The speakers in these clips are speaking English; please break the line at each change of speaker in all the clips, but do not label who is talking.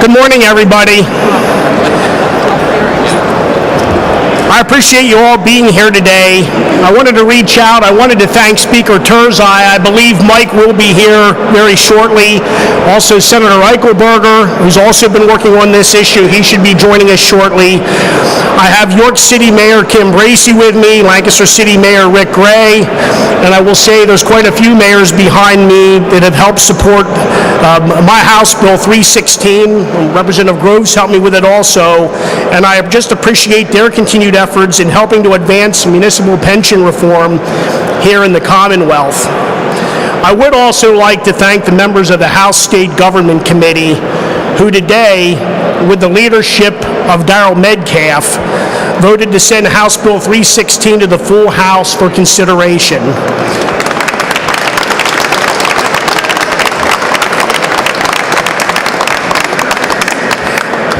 Good morning, everybody. I appreciate you all being here today. I wanted to reach out. I wanted to thank Speaker Turzai. I believe Mike will be here very shortly. Also, Senator Eichelberger, who's also been working on this issue. He should be joining us shortly. I have York City Mayor Kim Bracey with me, Lancaster City Mayor Rick Gray, and I will say there's quite a few mayors behind me that have helped support my House Bill 316. Representative Groves helped me with it also, and I just appreciate their continued efforts in helping to advance municipal pension reform here in the Commonwealth. I would also like to thank the members of the House State Government Committee who today, with the leadership of Darrell Metcalf, voted to send House Bill 316 to the full House for consideration.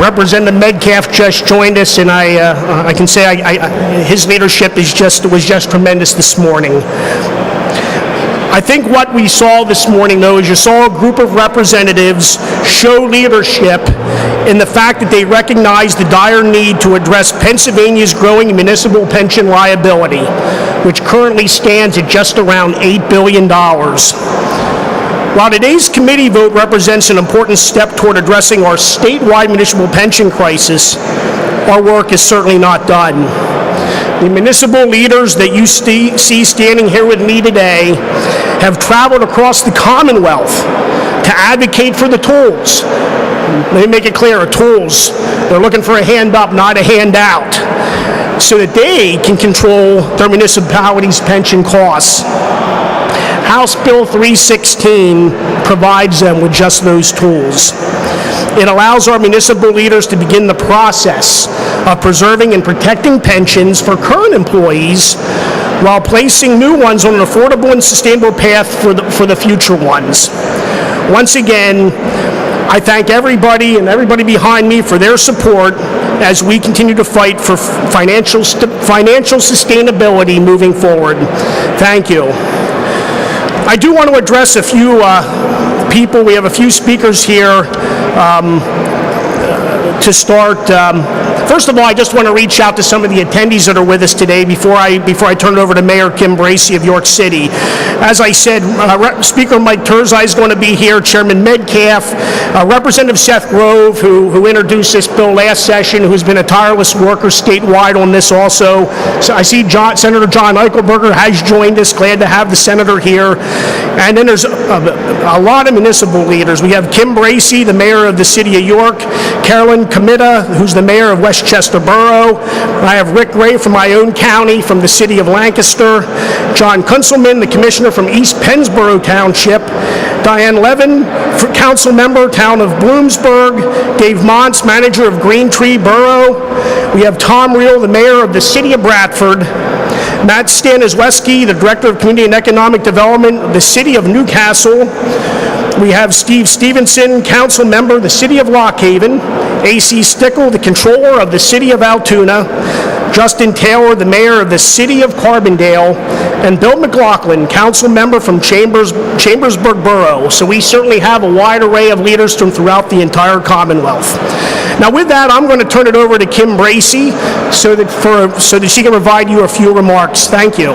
Representative Metcalf just joined us, and I can say his leadership was just tremendous this morning. I think what we saw this morning, though, is you saw a group of representatives show leadership in the fact that they recognize the dire need to address Pennsylvania's growing municipal pension liability, which currently stands at just around $8 billion. While today's committee vote represents an important step toward addressing our statewide municipal pension crisis, our work is certainly not done. The municipal leaders that you see standing here with me today have traveled across the Commonwealth to advocate for the tools. Let me make it clear, tools. They're looking for a hand up, not a hand out, so that they can control their municipalities' pension costs. House Bill 316 provides them with just those tools. It allows our municipal leaders to begin the process of preserving and protecting pensions for current employees while placing new ones on an affordable and sustainable path for the future ones. Once again, I thank everybody and everybody behind me for their support as we continue to fight for financial sustainability moving forward. Thank you. I do want to address a few people. We have a few speakers here to start. First of all, I just want to reach out to some of the attendees that are with us today before I turn it over to Mayor Kim Bracey of York City. As I said, Speaker Mike Turzai is going to be here, Chairman Metcalf, Representative Seth Grove, who introduced this bill last session, who's been a tireless worker statewide on this also. So I see Senator John Eichelberger has joined us. Glad to have the senator here. And then there's a lot of municipal leaders. We have Kim Bracey, the mayor of the city of York, Carolyn Comita, who's the mayor of Westchester Borough. I have Rick Gray from my own county, from the city of Lancaster, John Kunzelman, the commissioner from East Pennsboro Township, Diane Levin, council member, town of Bloomsburg, Dave Montz, manager of Green Tree Borough. We have Tom Reel, the mayor of the city of Bradford, Matt Stanisweski, the director of community and economic development of the city of Newcastle. We have Steve Stevenson, council member of the city of Lock Haven, A.C. Stickle, the controller of the city of Altoona, Justin Taylor, the mayor of the city of Carbondale, and Bill McLaughlin, council member from Chambersburg Borough. So we certainly have a wide array of leaders from throughout the entire Commonwealth. Now with that, I'm going to turn it over to Kim Bracey so that she can provide you a few remarks. Thank you.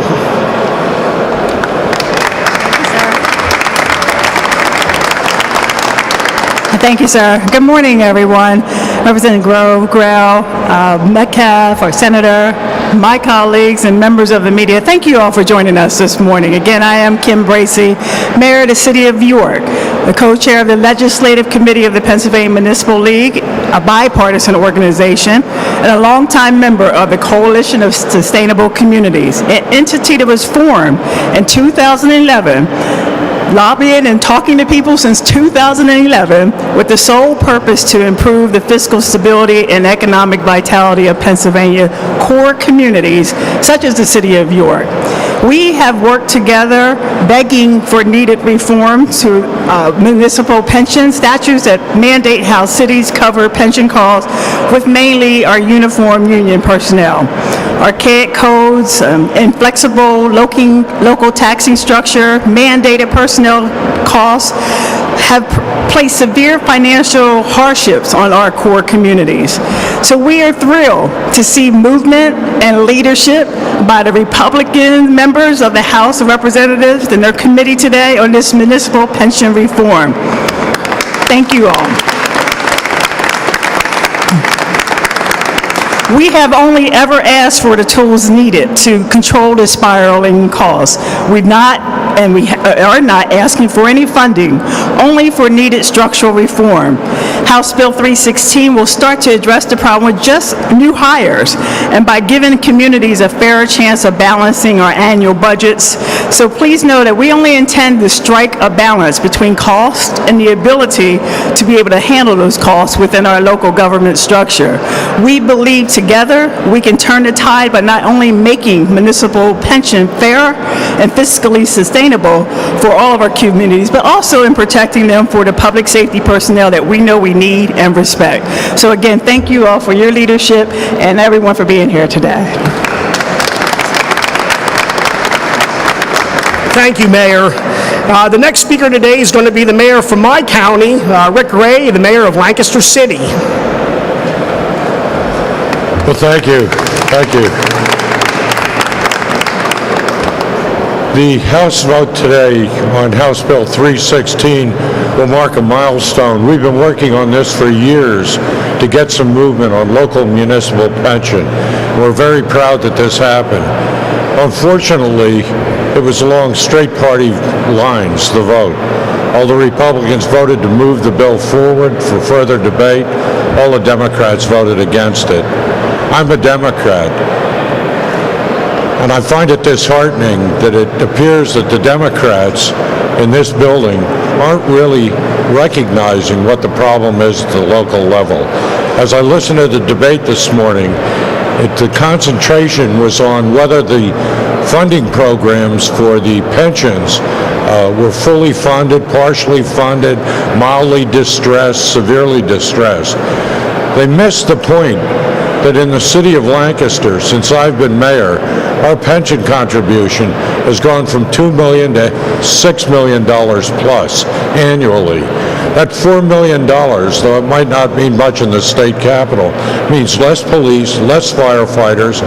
Thank you, sir. Good morning, everyone. Representative Grove, Grell, Metcalf, our senator, my colleagues, and members of the media, thank you all for joining us this morning. Again, I am Kim Bracey, mayor of the city of York, the co-chair of the Legislative Committee of the Pennsylvania Municipal League, a bipartisan organization, and a longtime member of the Coalition of Sustainable Communities, an entity that was formed in 2011, lobbying and talking to people since 2011 with the sole purpose to improve the fiscal stability and economic vitality of Pennsylvania core communities, such as the city of York. We have worked together begging for needed reform to municipal pension statutes that mandate how cities cover pension costs with mainly our uniform union personnel. Archaic codes, inflexible local taxing structure, mandated personnel costs have placed severe financial hardships on our core communities. So we are thrilled to see movement and leadership by the Republican members of the House of Representatives and their committee today on this municipal pension reform. Thank you all. We have only ever asked for the tools needed to control the spiraling costs. We've not, and we are not asking for any funding, only for needed structural reform. House Bill 316 will start to address the problem with just new hires and by giving communities a fairer chance of balancing our annual budgets. So please know that we only intend to strike a balance between cost and the ability to be able to handle those costs within our local government structure. We believe together we can turn the tide by not only making municipal pension fair and fiscally sustainable for all of our communities, but also in protecting them for the public safety personnel that we know we need and respect. So again, thank you all for your leadership and everyone for being here today.
Thank you, Mayor. The next speaker today is going to be the mayor from my county, Rick Ray, the mayor of Lancaster City.
Well, thank you. Thank you. The House vote today on House Bill 316 will mark a milestone. We've been working on this for years to get some movement on local municipal pension. We're very proud that this happened. Unfortunately, it was along straight party lines, the vote. All the Republicans voted to move the bill forward for further debate. All the Democrats voted against it. I'm a Democrat, and I find it disheartening that it appears that the Democrats in this building aren't really recognizing what the problem is at the local level. As I listened to the debate this morning, the concentration was on whether the funding programs for the pensions were fully funded, partially funded, mildly distressed, severely distressed. They missed the point that in the city of Lancaster, since I've been mayor, our pension contribution has gone from $2 million to $6 million plus annually. That $4 million, though it might not mean much in the state capitol, means less police, less firefighters,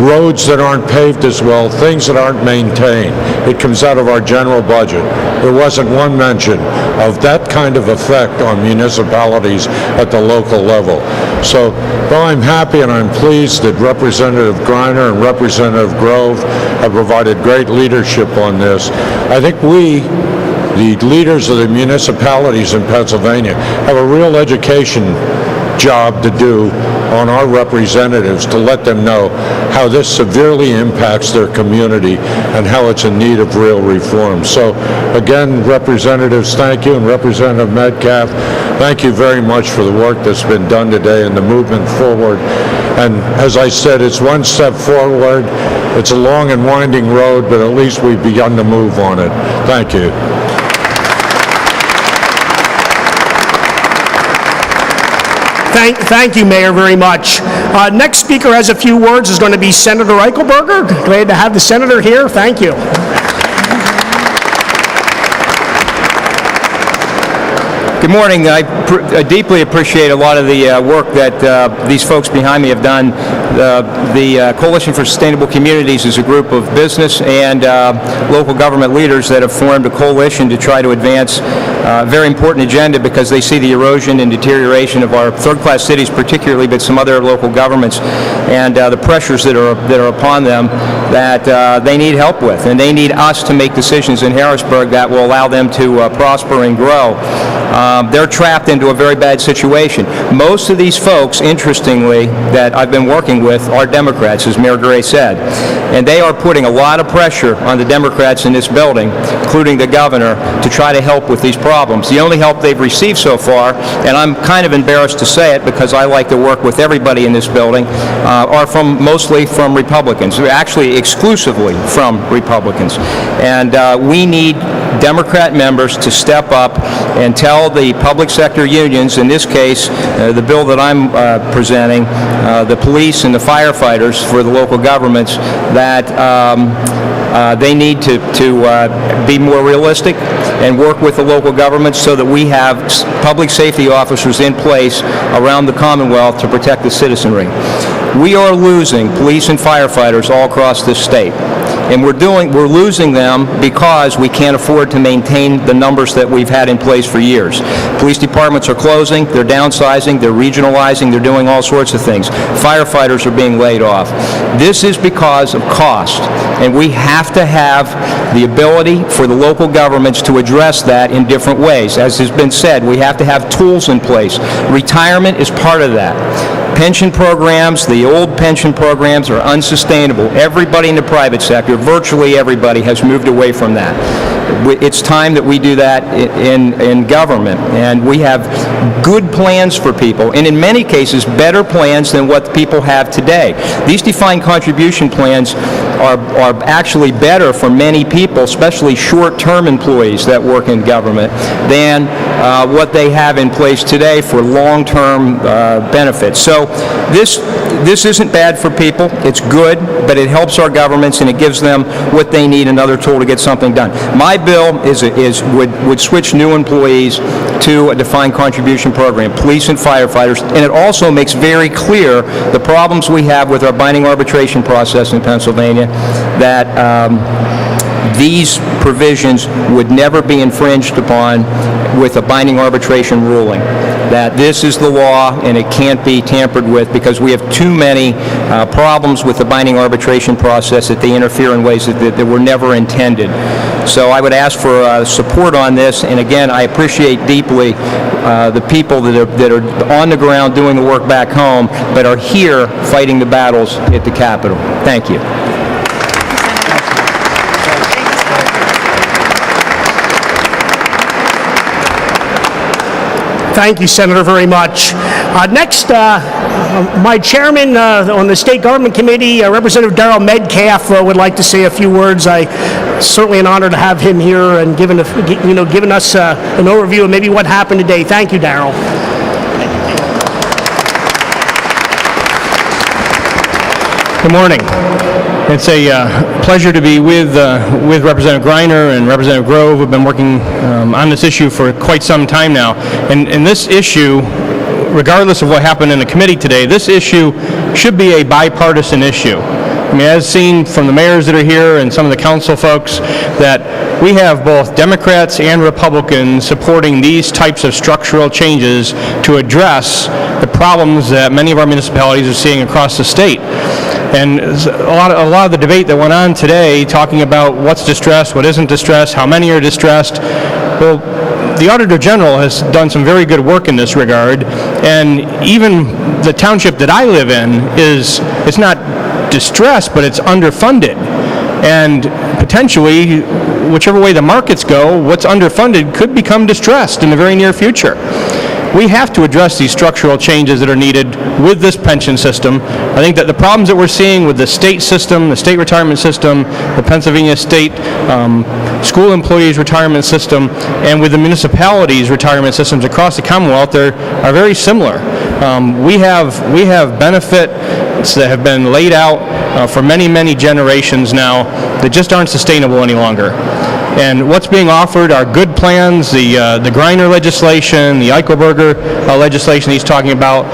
roads that aren't paved as well, things that aren't maintained. It comes out of our general budget. There wasn't one mention of that kind of effect on municipalities at the local level. So, while I'm happy and I'm pleased that Representative Griner and Representative Grove have provided great leadership on this, I think we, the leaders of the municipalities in Pennsylvania, have a real education job to do on our representatives to let them know how this severely impacts their community and how it's in need of real reform. So again, representatives, thank you, and Representative Metcalf, thank you very much for the work that's been done today and the movement forward. And as I said, it's one step forward. It's a long and winding road, but at least we've begun to move on it. Thank you.
Thank you, Mayor, very much. Next speaker has a few words is going to be Senator Eichelberger. Glad to have the senator here. Thank you.
Good morning. I deeply appreciate a lot of the work that these folks behind me have done. The Coalition for Sustainable Communities is a group of business and local government leaders that have formed a coalition to try to advance a very important agenda because they see the erosion and deterioration of our third-class cities particularly, but some other local governments, and the pressures that are upon them that they need help with. And they need us to make decisions in Harrisburg that will allow them to prosper and grow. They're trapped into a very bad situation. Most of these folks, interestingly, that I've been working with are Democrats, as Mayor Gray said. And they are putting a lot of pressure on the Democrats in this building, including the governor, to try to help with these problems. The only help they've received so far, and I'm kind of embarrassed to say it because I like to work with everybody in this building, are mostly from Republicans, actually exclusively from Republicans. And we need Democrat members to step up and tell the public sector unions, in this case, the bill that I'm presenting, the police and the firefighters for the local governments, that They need to be more realistic and work with the local governments so that we have public safety officers in place around the Commonwealth to protect the citizenry. We are losing police and firefighters all across this state. And we're losing them because we can't afford to maintain the numbers that we've had in place for years. Police departments are closing, they're downsizing, they're regionalizing, they're doing all sorts of things. Firefighters are being laid off. This is because of cost, and we have to have the ability for the local governments to address that in different ways. As has been said, we have to have tools in place. Retirement is part of that. Pension programs, the old pension programs are unsustainable. Everybody in the private sector, virtually everybody, has moved away from that. It's time that we do that in government, and we have good plans for people, and in many cases better plans than what people have today. These defined contribution plans are actually better for many people, especially short-term employees that work in government, than what they have in place today for long-term benefits. So this isn't bad for people. It's good, but it helps our governments and it gives them what they need, another tool to get something done. My bill would switch new employees to a defined contribution program, police and firefighters, and it also makes very clear the problems we have with our binding arbitration process in Pennsylvania, that these provisions would never be infringed upon with a binding arbitration ruling. That this is the law and it can't be tampered with because we have too many problems with the binding arbitration process that they interfere in ways that were never intended. So I would ask for support on this, and again, I appreciate deeply the people that are on the ground doing the work back home, but are here fighting the battles at the Capitol. Thank you.
Thank you, Senator, very much. Next, my chairman on the State Government Committee, Representative Darrell Metcalf, would like to say a few words. Certainly an honor to have him here and giving us an overview of maybe what happened today. Thank you, Darrell.
Good morning. It's a pleasure to be with Representative Greiner and Representative Grove. We've been working on this issue for quite some time now. And this issue, regardless of what happened in the committee today, this issue should be a bipartisan issue. I mean, as seen from the mayors that are here and some of the council folks, that we have both Democrats and Republicans supporting these types of structural changes to address the problems that many of our municipalities are seeing across the state. And a lot of the debate that went on today, talking about what's distressed, what isn't distressed, how many are distressed. Well, the Auditor General has done some very good work in this regard, and even the township that I live in it's not distressed, but it's underfunded. And potentially, whichever way the markets go, what's underfunded could become distressed in the very near future. We have to address these structural changes that are needed with this pension system. I think that the problems that we're seeing with the state system, the state retirement system, the Pennsylvania state school employees retirement system, and with the municipalities retirement systems across the Commonwealth are very similar. We have benefits that have been laid out for many, many generations now that just aren't sustainable any longer. And what's being offered are good plans, the Greiner legislation, the Eichelberger legislation he's talking about.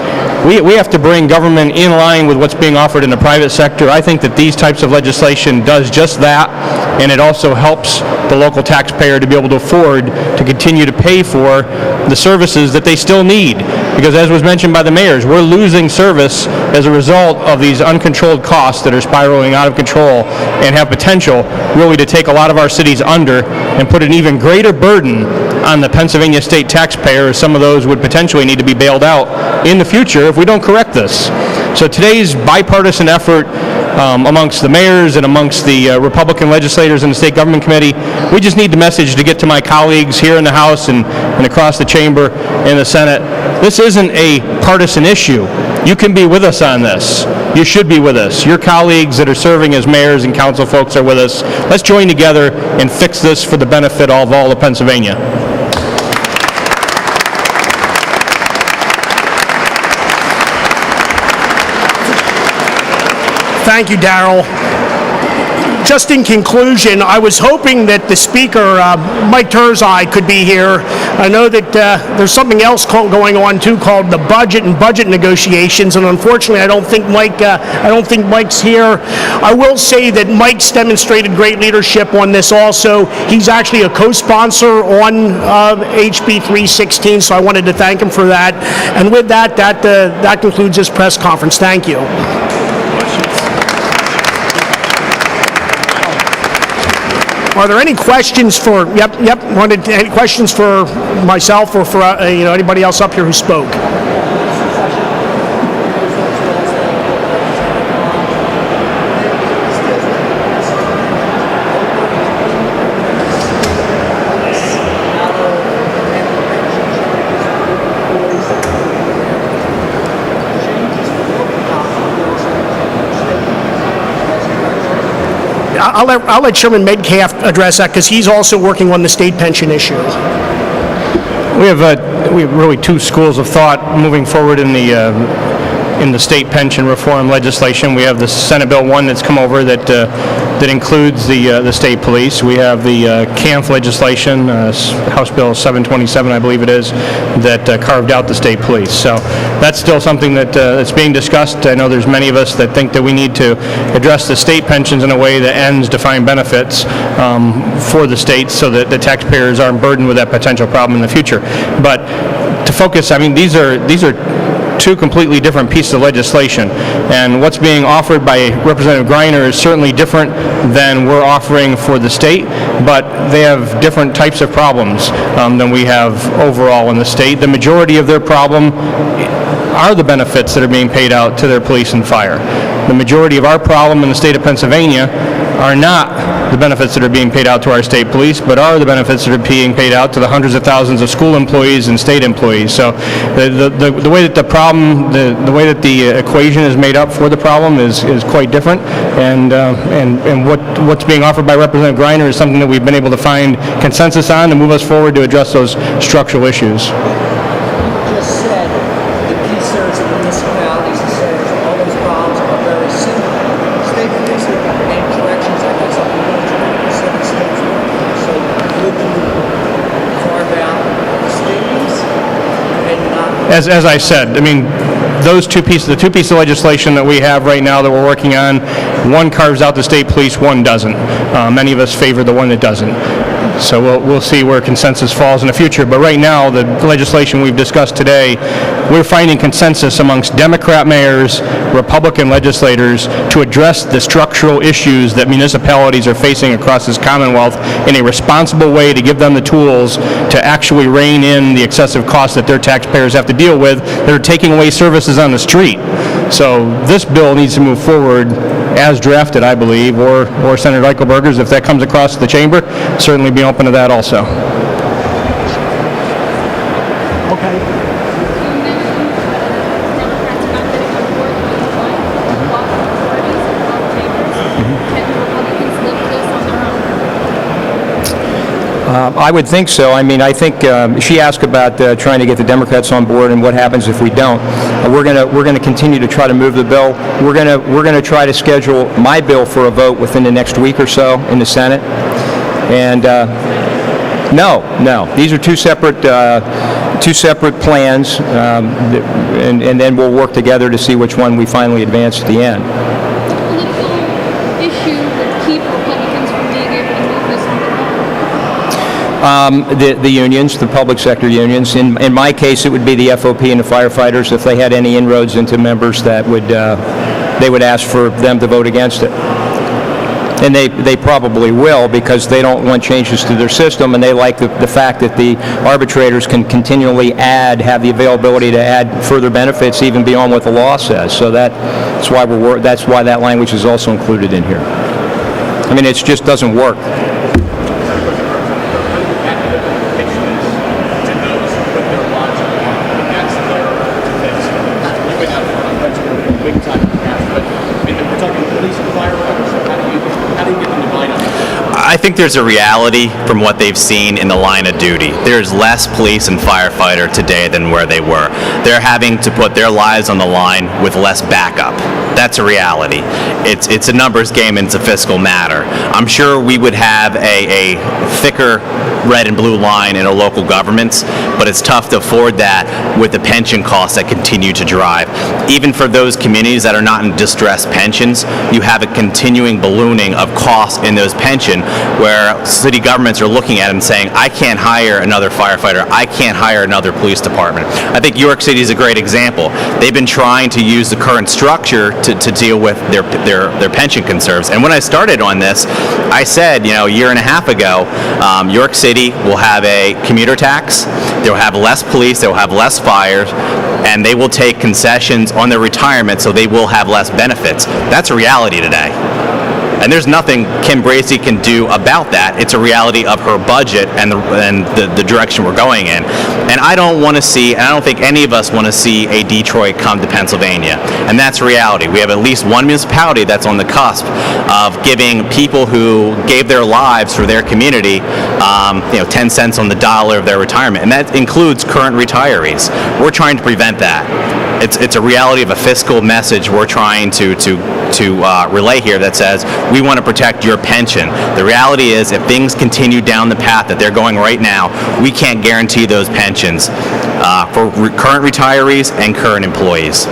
We have to bring government in line with what's being offered in the private sector. I think that these types of legislation does just that, and it also helps the local taxpayer to be able to afford to continue to pay for the services that they still need. Because as was mentioned by the mayors, we're losing service as a result of these uncontrolled costs that are spiraling out of control and have potential really to take a lot of our cities under and put an even greater burden on the Pennsylvania state taxpayer, as some of those would potentially need to be bailed out in the future if we don't correct this. So today's bipartisan effort amongst the mayors and amongst the Republican legislators in the State Government Committee, we just need the message to get to my colleagues here in the House and across the chamber in the Senate. This isn't a partisan issue. You can be with us on this. You should be with us. Your colleagues that are serving as mayors and council folks are with us. Let's join together and fix this for the benefit of all of Pennsylvania.
Thank you, Darrell. just in conclusion, I was hoping that the speaker, Mike Turzai, could be here. I know that there's something else going on too called the budget and budget negotiations, and unfortunately, I don't think Mike's here. I will say that Mike's demonstrated great leadership on this. Also, he's actually a co-sponsor on HB 316, so I wanted to thank him for that. And with that, that concludes this press conference. Thank you. Are there any questions for? Any questions for myself or for anybody else up here who spoke? I'll let Chairman Metcalf address that because he's also working on the state pension issue.
We have really two schools of thought moving forward in the state pension reform legislation. We have the Senate Bill 1 that's come over that includes the state police. We have the CAMF legislation, House Bill 727, I believe it is, that carved out the state police. So that's still something that's being discussed. I know there's many of us that think that we need to address the state pensions in a way that ends defined benefits for the states so that the taxpayers aren't burdened with that potential problem in the future. But to focus, I mean, these are two completely different pieces of legislation, and what's being offered by Representative Greiner is certainly different than we're offering for the state, but they have different types of problems than we have overall in the state. The majority of their problem are the benefits that are being paid out to their police and fire. The majority of our problem in the state of Pennsylvania are not the benefits that are being paid out to our state police, but are the benefits that are being paid out to the hundreds of thousands of school employees and state employees. So the way that the way that the equation is made up for the problem is quite different, and what's being offered by Representative Greiner is something that we've been able to find consensus on to move us forward to address those structural issues.
Just said the concerns of municipalities and cities, all those problems are very similar. State police and corrections, I guess, up to 100% states working. So would you carve out the state police and not?
As I said, I mean, the two pieces of legislation that we have right now that we're working on, one carves out the state police, one doesn't. Many of us favor the one that doesn't. So we'll see where consensus falls in the future. But right now, the legislation we've discussed today, we're finding consensus amongst Democrat mayors, Republican legislators to address the structural issues that municipalities are facing across this Commonwealth in a responsible way to give them the tools to actually rein in the excessive costs that their taxpayers have to deal with that are taking away services on the street. So this bill needs to move forward as drafted, I believe, or Senator Eichelberger's, if that comes across the chamber, certainly be open to that also.
I would think so. I mean, I think she asked about trying to get the Democrats on board and what happens if we don't. We're going to continue to try to move the bill. We're going to try to schedule my bill for a vote within the next week or so in the Senate. And no, these are two separate plans, and then we'll work together to see which one we finally advance at the end. The unions, the public sector unions. In my case, it would be the FOP and the firefighters. If they had any inroads into members, that would they would ask for them to vote against it. And they probably will, because they don't want changes to their system, and they like the fact that the arbitrators can continually have the availability to add further benefits even beyond what the law says. So that's why that language is also included in here. I mean, it just doesn't work.
I think there's a reality from what they've seen in the line of duty. There's less police and firefighter today than where they were. They're having to put their lives on the line with less backup. That's a reality. It's a numbers game and it's a fiscal matter. I'm sure we would have a thicker red and blue line in our local governments, but it's tough to afford that with the pension costs that continue to drive. Even for those communities that are not in distressed pensions, you have a continuing ballooning of costs in those pension where city governments are looking at them saying, I can't hire another firefighter, I can't hire another police department. I think York City is a great example. They've been trying to use the current structure to deal with their pension concerns. And when I started on this, I said, a year and a half ago, York City will have a commuter tax, they'll have less police, they'll have less fires, and they will take concessions on their retirement, so they will have less benefits. That's a reality today. And there's nothing Kim Bracey can do about that. It's a reality of her budget and the direction we're going in. And I don't want to see, and I don't think any of us want to see a Detroit come to Pennsylvania. And that's reality. We have at least one municipality that's on the cusp of giving people who gave their lives for their community, 10 cents on the dollar of their retirement. And that includes current retirees. We're trying to prevent that. It's a reality of a fiscal message we're trying to relay here that says we want to protect your pension. The reality is if things continue down the path that they're going right now, we can't guarantee those pensions for current retirees and current employees.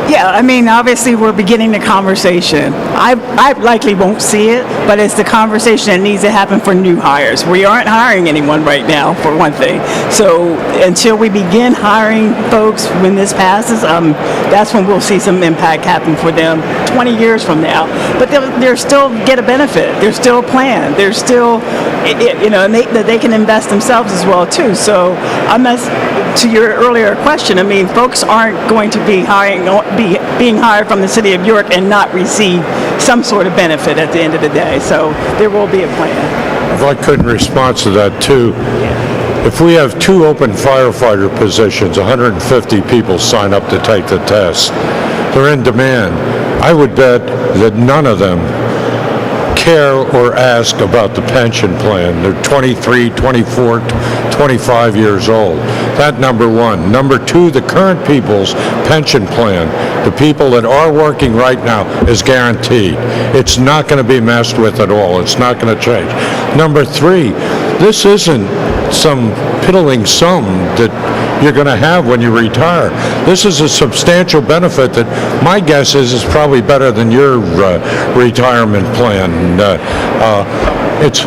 Yeah, obviously we're beginning the conversation. I likely won't see it, but it's the conversation that needs to happen for new hires. We aren't hiring anyone right now, for one thing. So until we begin hiring folks when this passes, that's when we'll see some impact happen for them 20 years from now. But they'll still get a benefit. There's still a plan. There's still, and they can invest themselves as well, too. So to your earlier question, folks aren't going to be being hired from the city of York and not receive some sort of benefit at the end of the day. So there will be a plan.
If I could in response to that too, if we have 2 open firefighter positions, 150 people sign up to take the test, they're in demand. I would bet that none of them care or ask about the pension plan. They're 23, 24, 25 years old. That number one. Number two, the current people's pension plan, the people that are working right now, is guaranteed. It's not going to be messed with at all. It's not going to change. Number three, this isn't some piddling sum that you're going to have when you retire. This is a substantial benefit that my guess is probably better than your retirement plan. It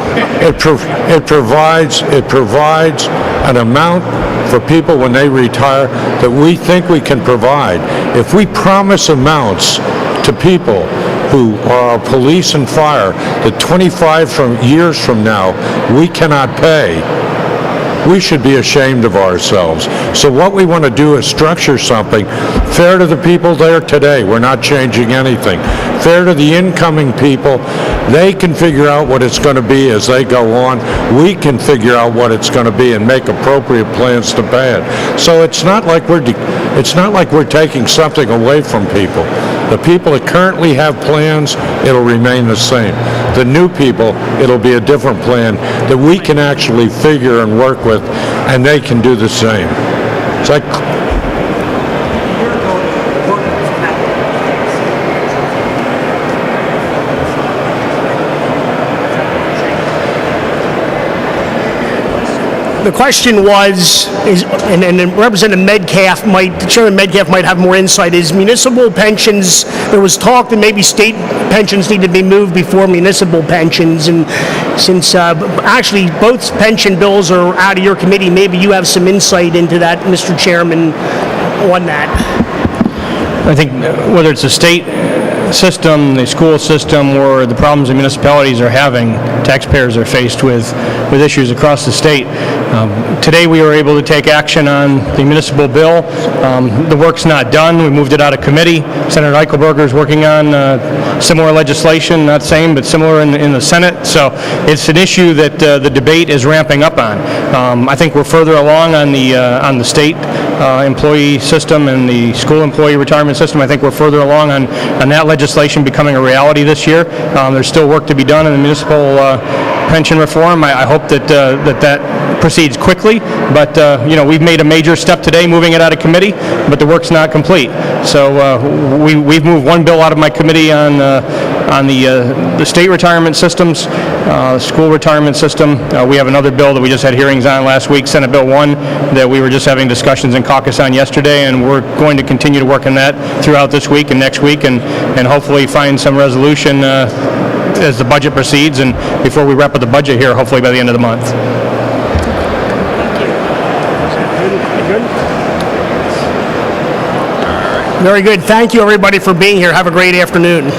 provides an amount for people when they retire that we think we can provide. If we promise amounts to people who are our police and fire that 25 years from now we cannot pay, we should be ashamed of ourselves. So what we want to do is structure something fair to the people there today. We're not changing anything. Fair to the incoming people. They can figure out what it's going to be as they go on. We can figure out what it's going to be and make appropriate plans to pay it. So it's not like we're taking something away from people. The people that currently have plans, it'll remain the same. The new people, it'll be a different plan that we can actually figure and work with, and they can do the same. It's like
the question was, and Representative Chairman Metcalf might have more insight, is municipal pensions, there was talk that maybe state pensions need to be moved before municipal pensions, and since actually both pension bills are out of your committee, maybe you have some insight into that, Mr. Chairman, on that.
I think whether it's the state system, the school system, or the problems the municipalities are having, taxpayers are faced with issues across the state. Today we were able to take action on the municipal bill. The work's not done. We moved it out of committee. Senator Eichelberger is working on similar legislation, not same, but similar in the Senate. So it's an issue that the debate is ramping up on. I think we're further along on the state employee system and the school employee retirement system. I think we're further along on that legislation becoming a reality this year. There's still work to be done in the municipal pension reform. I hope that that proceeds quickly, but we've made a major step today moving it out of committee, but the work's not complete. So we've moved one bill out of my committee on the state retirement systems, school retirement system. We have another bill that we just had hearings on last week, Senate Bill 1, that we were just having discussions in caucus on yesterday, and we're going to continue to work on that throughout this week and next week, and hopefully find some resolution as the budget proceeds and before we wrap up the budget here, hopefully by the end of the month.
Very good. Thank you, everybody, for being here. Have a great afternoon.